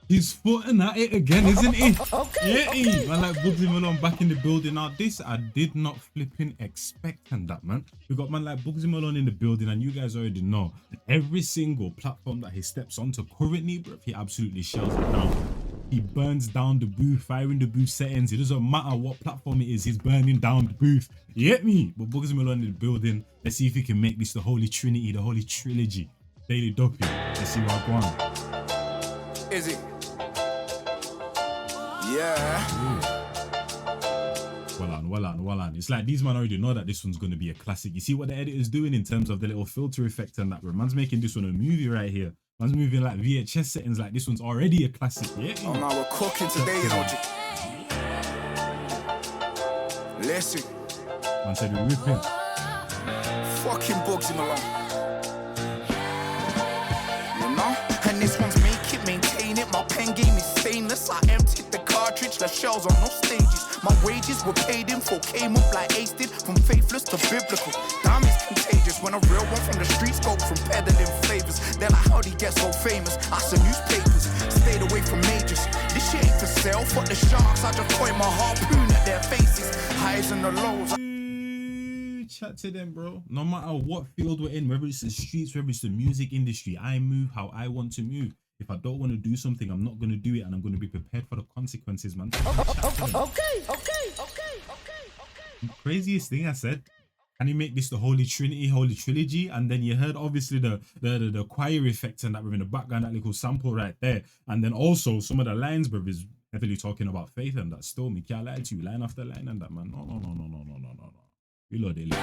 He's footing at it again, isn't he? Okay. Yeah, man, like Bugzy Malone back in the building. Now, this I did not flipping expect, and that, man. We got man like Bugzy Malone in the building, and you guys already know every single platform that he steps onto currently, bro, he absolutely shells it down. He burns down the booth, firing the booth settings. It doesn't matter what platform it is, he's burning down the booth. You get me? But Bugzy Malone in the building. Let's see if he can make this the Holy Trinity, the Holy Trilogy. Daily Duppy. Let's see what I go on. Is it? Yeah. Well on. It's like these man already know that this one's going to be a classic. You see what the editor's doing in terms of the little filter effect and that, bro. Man's making this one a movie right here. Man's moving like VHS settings like this one's already a classic. Yeah. Oh, man, we're cooking today, you know. Listen. Man said we're ripping. Fucking Bugzy Malone. You know? And this one's make it, maintain it. My pen game is stainless. I emptied the cartridge, the shells on no stages. My wages were paid in full, came up like Ace did, from faithless to biblical. Damn, it's contagious when a real one from the streets go from peddling flavors. They're like, how'd he get so famous? I saw newspapers, stayed away from majors. This shit ain't for sale, fuck the sharks. I just point my harpoon at their faces, highs and the lows. Chat to them, bro. No matter what field we're in, whether it's the streets, whether it's the music industry, I move how I want to move. If I don't want to do something, I'm not going to do it, and I'm going to be prepared for the consequences, man. Okay. Craziest thing I said. Can he make this the Holy Trinity, Holy Trilogy? And then you heard obviously the choir effect and that in the background, that little sample right there. And then also some of the lines, bro, is heavily talking about faith and that. Still, me can't lie to you, line after line and that, man. No. Reload it.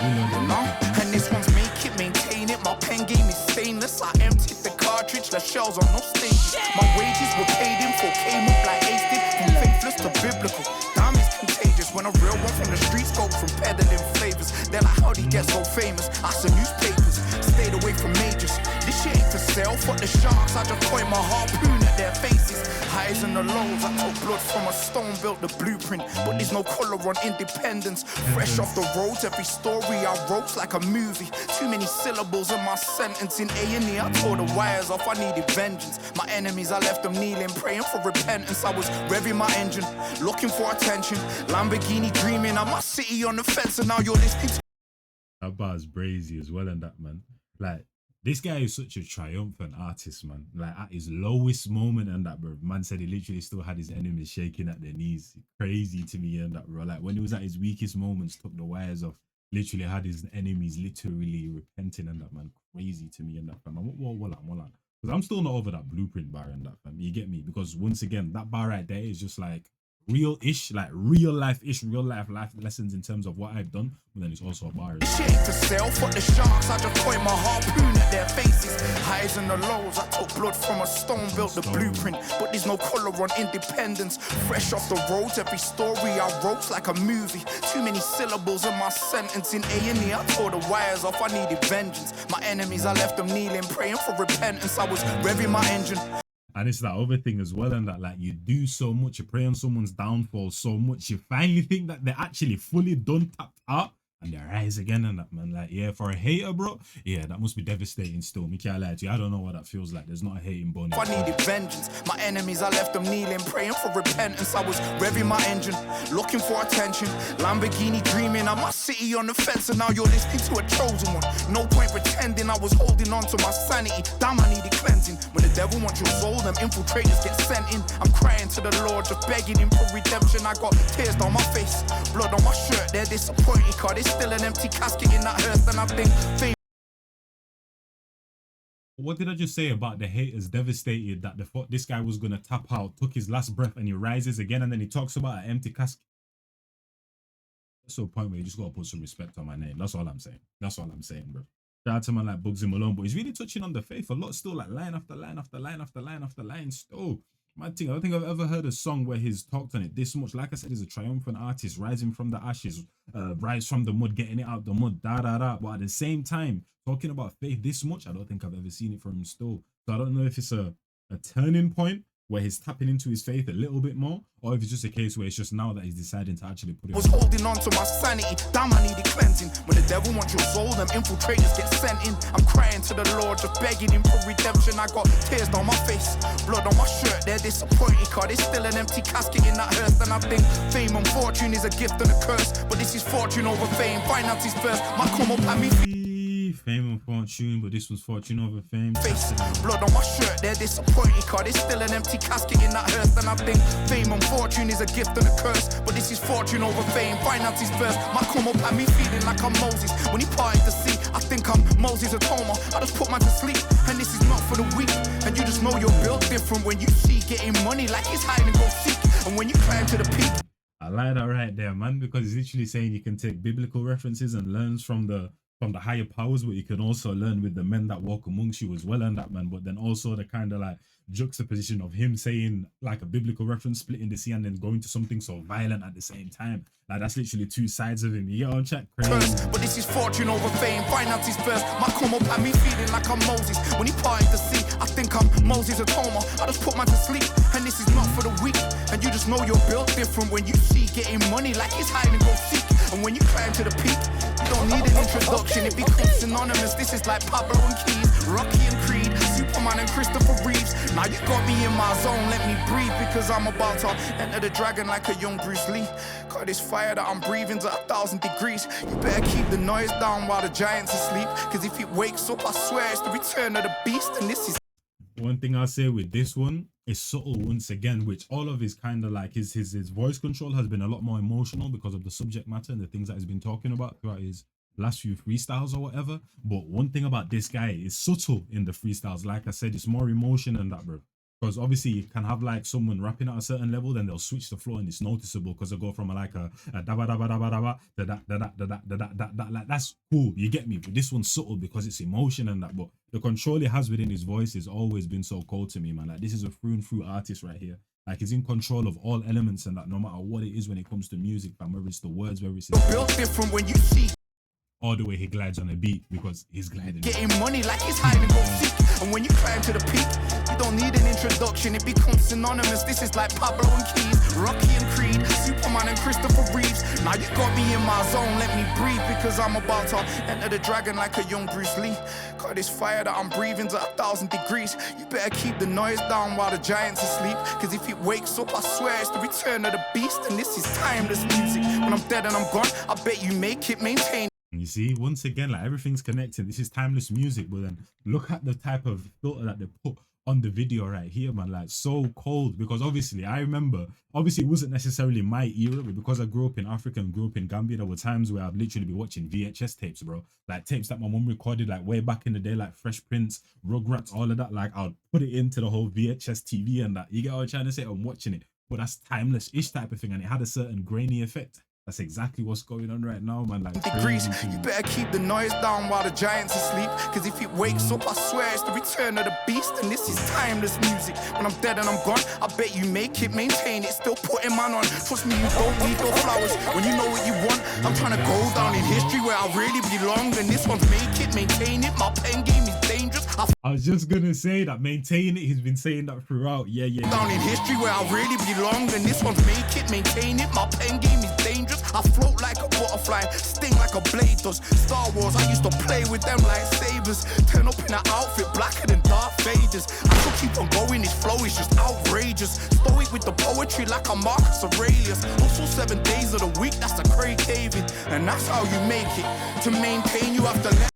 And this one's make it, maintain it. My pen game is stainless. I emptied the cartridge, the shells on no stages. My wages were paid in full, came up like Ace did, from faithless to biblical. Damn, it's contagious when a real one from the streets go from peddling flavors. They're like, how'd he get so famous? I saw newspapers, stayed away from majors. This shit ain't for sale, fuck the sharks. I just point my harpoon at their faces, highs and the lows. I took blood from a stone, built the blueprint, but there's no color on independence. Fresh off the roads, every story I wrote like a movie. Too many syllables in my sentence. In A&E, I tore the wires off, I needed vengeance. My enemies, I left them kneeling, praying for repentance. I was revving my engine, looking for attention. Lamborghini dreaming, I'm my city on the fence, and now you're listening to... That bar's brazy as well and that, man. Like, this guy is such a triumphant artist, man. Like, at his lowest moment and that, bro. Man said he literally still had his enemies shaking at their knees. Crazy to me and that, bro. Like, when he was at his weakest moments, took the wires off. Literally had his enemies literally repenting and that, man. Crazy to me and that, fam. Well on. Because I'm still not over that blueprint bar and that, fam. You get me? Because once again, that bar right there is just like real-ish, like real life lessons in terms of what I've done, but then it's also a bar. Shit for sale, fuck the sharks. I just point my harpoon at their faces, highs and the lows. I took blood from a stone, built the blueprint, but there's no color on independence. Fresh off the roads, every story I wrote like a movie. Too many syllables in my sentence. In A&E, I tore the wires off, I needed vengeance. My enemies, I left them kneeling, praying for repentance. I was revving my engine. And it's that other thing as well, and that like you do so much, you pray on someone's downfall so much, you finally think that they're actually fully done, tapped out, and they rise again and that, man. Like, yeah, for a hater, bro, yeah, that must be devastating still. Me can't lie to you, I don't know what that feels like. There's not a hating bone. I needed vengeance. My enemies, I left them kneeling, praying for repentance. I was revving my engine, looking for attention. Lamborghini dreaming, I'm my city on the fence, and now you're listening to a chosen one. No point pretending I was holding on to my sanity. Damn, I needed cleansing. When the devil wants your soul, them infiltrators get sent in. I'm crying to the Lord, just begging him for redemption. I got tears down my face, blood on my shirt. They're disappointed, cause there's still an empty casket in that hearse. And I think fame. What did I just say about the haters devastated that the thought this guy was gonna tap out, took his last breath, and he rises again, and then he talks about an empty casket? That's a point where you just gotta put some respect on my name. That's all I'm saying. That's all I'm saying, bro. Shout out to man like Bugzy Malone, but he's really touching on the faith a lot still, like line after line after line after line after line still. My thing, I don't think I've ever heard a song where he's talked on it this much. Like I said, he's a triumphant artist, rising from the ashes, rise from the mud, getting it out the mud, da. But at the same time, talking about faith this much, I don't think I've ever seen it from him still. So I don't know if it's a turning point where he's tapping into his faith a little bit more, or if it's just a case where it's just now that he's deciding to actually put it was holding on to my sanity, damn I needed cleansing. When the devil wants your soul, them infiltrators get sent in. I'm crying to the Lord, just begging him for redemption. I got tears down my face, blood on my shirt. They're disappointed, cause there's still an empty casket in that hearse. And I think fame and fortune is a gift and a curse, but this is fortune over fame, finances first. My come up at me fame and fortune, but this was fortune over fame. Face, blood on my shirt, they're disappointed, cause there's still an empty casket in that hearse. And I think fame and fortune is a gift and a curse, but this is fortune over fame, finances first. My come up at me feeling like I'm Moses when he parted the sea. I think I'm Moses Atoma, I just put man to sleep, and this is not for the weak. And you just know you're built different when you see getting money like it's hide and go seek, and when you climb to the peak. I like that right there, man, because it's literally saying you can take biblical references and learns from the higher powers, but you can also learn with the men that walk amongst you as well, and that, man. But then also the kind of like juxtaposition of him saying like a biblical reference, splitting the sea, and then going to something so violent at the same time. Like that's literally two sides of him. You get on chat crazy. But this is fortune over fame, finances first. My come up at me feeling like I'm Moses when he parted the sea. I think I'm Moses Atoma, I just put man to sleep, and this is not for the weak. And you just know you're built different when you see getting money like it's hide and go seek, and when you climb to the peak. You don't need an introduction, it becomes synonymous. This is like Pablo and Keys, Rocky and Creed, Superman and Christopher Reeves. Now you got me in my zone, let me breathe, because I'm about to enter the dragon like a young Bruce Lee. Cause this fire that I'm breathing's at 1,000 degrees. You better keep the noise down while the giant's asleep, cause if it wakes up, I swear it's the return of the beast. And this is one thing I'll say with this one is subtle once again, which all of his kind of like his voice control has been a lot more emotional because of the subject matter and the things that he's been talking about throughout his last few freestyles or whatever. But one thing about this guy is subtle in the freestyles. Like I said, it's more emotion than that, bro. Because obviously you can have like someone rapping at a certain level, then they'll switch the flow and it's noticeable because they go from like a dabba dabba dabba dabba to that, like that's cool, you get me. But this one's subtle because it's emotion and that. But the control he has within his voice has always been so cold to me, man. Like this is a through and through artist right here. Like he's in control of all elements and that, no matter what it is when it comes to music, fam, whether it's the words, whether it's built different when you see all the way he glides on a beat, because he's gliding. Getting money like it's hide and go seek, and when you climb to the peak, you don't need an introduction, it becomes synonymous. This is like Pablo and Keys, Rocky and Creed, Superman and Christopher Reeves. Now you got me in my zone, let me breathe, because I'm about to enter the dragon like a young Bruce Lee. Cause this fire that I'm breathing's at 1,000 degrees. You better keep the noise down while the giant's asleep, cause if it wakes up, I swear it's the return of the beast. And this is timeless music. When I'm dead and I'm gone, I bet you make it, maintain. You see, once again, like everything's connected. This is timeless music, but then look at the type of filter that they put on the video right here, man. Like so cold, because obviously I remember, obviously it wasn't necessarily my era, but because I grew up in Africa and grew up in Gambia, there were times where I'd literally be watching VHS tapes, bro. Like tapes that my mom recorded like way back in the day, like Fresh Prince, Rugrats, all of that. Like I'd put it into the whole VHS TV and that. You get what I'm trying to say? I'm watching it, but that's timeless-ish type of thing, and it had a certain grainy effect. That's exactly what's going on right now, man. Like degrees. You better keep the noise down while the giant's asleep, cause if it wakes up, I swear it's the return of the beast. And this is timeless music. When I'm dead and I'm gone, I bet you make it, maintain it, still putting man on. Trust me, you don't need no flowers when you know what you want. I'm trying to go down in history where I really belong, and this one's make it, maintain it. My pen game is dangerous. I was just gonna say that, maintain it. He's been saying that throughout. Yeah. Down in history where I really belong, and this one's make it, maintain it. My pen game is dangerous. I float like a butterfly, sting like a blade does. Star Wars, I used to play with them like sabers. Turn up in an outfit blacker than Darth Vader's. I could keep on going, this flow is just outrageous. Stoic with the poetry like a Marcus Aurelius. Also 7 days of the week, that's the Craig David. And that's how you make it. To maintain, you have to let.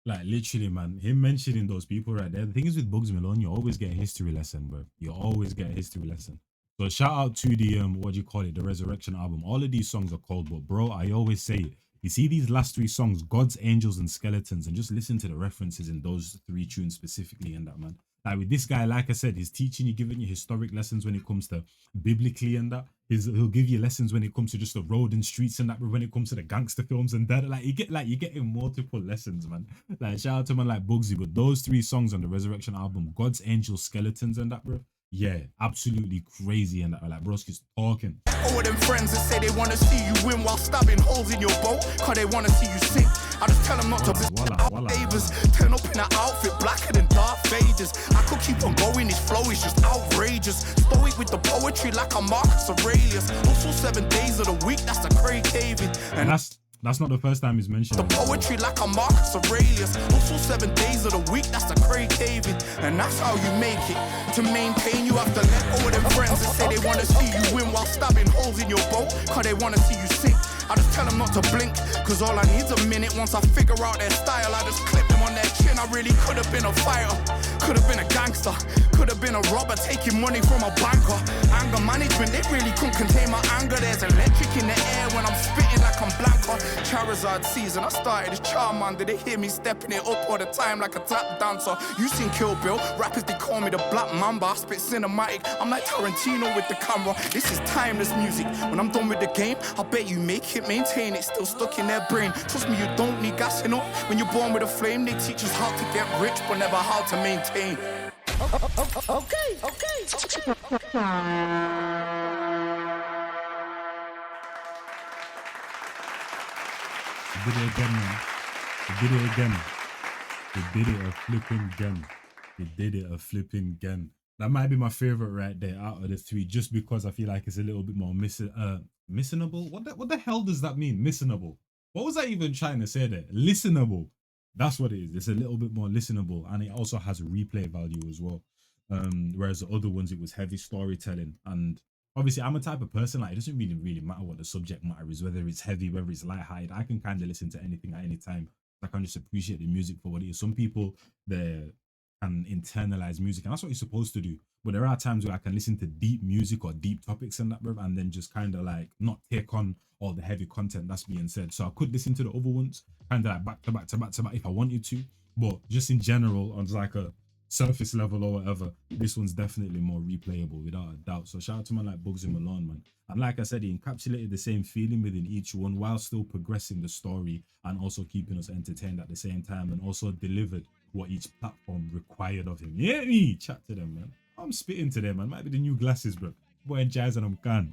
Like literally, man, him mentioning those people right there. The thing is with Bugzy Malone, you always get a history lesson, bro. You always get a history lesson. So shout out to the what do you call it, the Resurrection album. All of these songs are cold, but bro, I always say it. You see these last 3 songs, Gods, Angels, and Skeletons, and just listen to the references in those 3 tunes specifically in that, man. Like with this guy, like I said, he's teaching you, giving you historic lessons when it comes to biblically and that. He'll give you lessons when it comes to just the road and streets and that, but when it comes to the gangster films and that, like you're getting multiple lessons, man. Like shout out to man like Bugzy, but those 3 songs on the Resurrection album, Gods, Angels, Skeletons, and that, bro. Yeah, absolutely crazy. And like broski's talking. All them friends that say they wanna see you win while stabbing holes in your boat, cause they wanna see you sink. I just tell them not to Voila. favors. Turn up in an outfit blacker than Darth Vader's. I could keep on going, this flow is just outrageous. Stoic with the poetry like a Marcus Aurelius. Also 7 days of the week, that's the Craig David. And that's not the first time he's mentioned the poetry like a Marcus Aurelius. Also 7 days of the week, that's the Craig David. And that's how you make it. To maintain, you have to let all them friends that say they wanna see you win while stabbing holes in your boat, cause they wanna see you sink. I just tell them not to blink, cause all I need's a minute. Once I figure out their style, I just clip them on their chin. I really could have been a fighter, could have been a gangster, could have been a robber taking money from a banker. Anger management, they really couldn't contain my anger. There's electric in the air when I'm spitting like I'm Blanca. Charizard season, I started as Charmander. They hear me stepping it up all the time like a tap dancer. You seen Kill Bill, rappers they call me the Black Mamba. I spit cinematic, I'm like Tarantino with the camera. This is timeless music. When I'm done with the game, I bet you make it, maintain it, still stuck in their brain. Trust me, you don't need gassing up. When you're born with a flame, they teach us how to get rich, but never how to maintain. Okay. They did it again, man. They did it again. They did it a flipping again. They did it a flipping again. That might be my favorite right there out of the three, just because I feel like it's a little bit more missingable. What the hell does that mean? Missingable. What was I even trying to say there? Listenable. That's what it is. It's a little bit more listenable, and it also has replay value as well. Whereas the other ones, it was heavy storytelling. And obviously, I'm a type of person like it doesn't really matter what the subject matter is, whether it's heavy, whether it's light-hearted. I can kind of listen to anything at any time. I can just appreciate the music for what it is. Some people they can internalize music, and that's what you're supposed to do. But there are times where I can listen to deep music or deep topics and that, bruv, and then just kind of like not take on all the heavy content that's being said. So I could listen to the other ones kind of like back to back if I wanted to. But just in general, on like a surface level or whatever, this one's definitely more replayable without a doubt. So shout out to man like Bugzy Malone, man. And like I said, he encapsulated the same feeling within each one while still progressing the story and also keeping us entertained at the same time, and also delivered what each platform required of him. Yeah, me chat to them, man. I'm spitting to them, man. Might be the new glasses, bro. Boy, and Njies and I'm gone.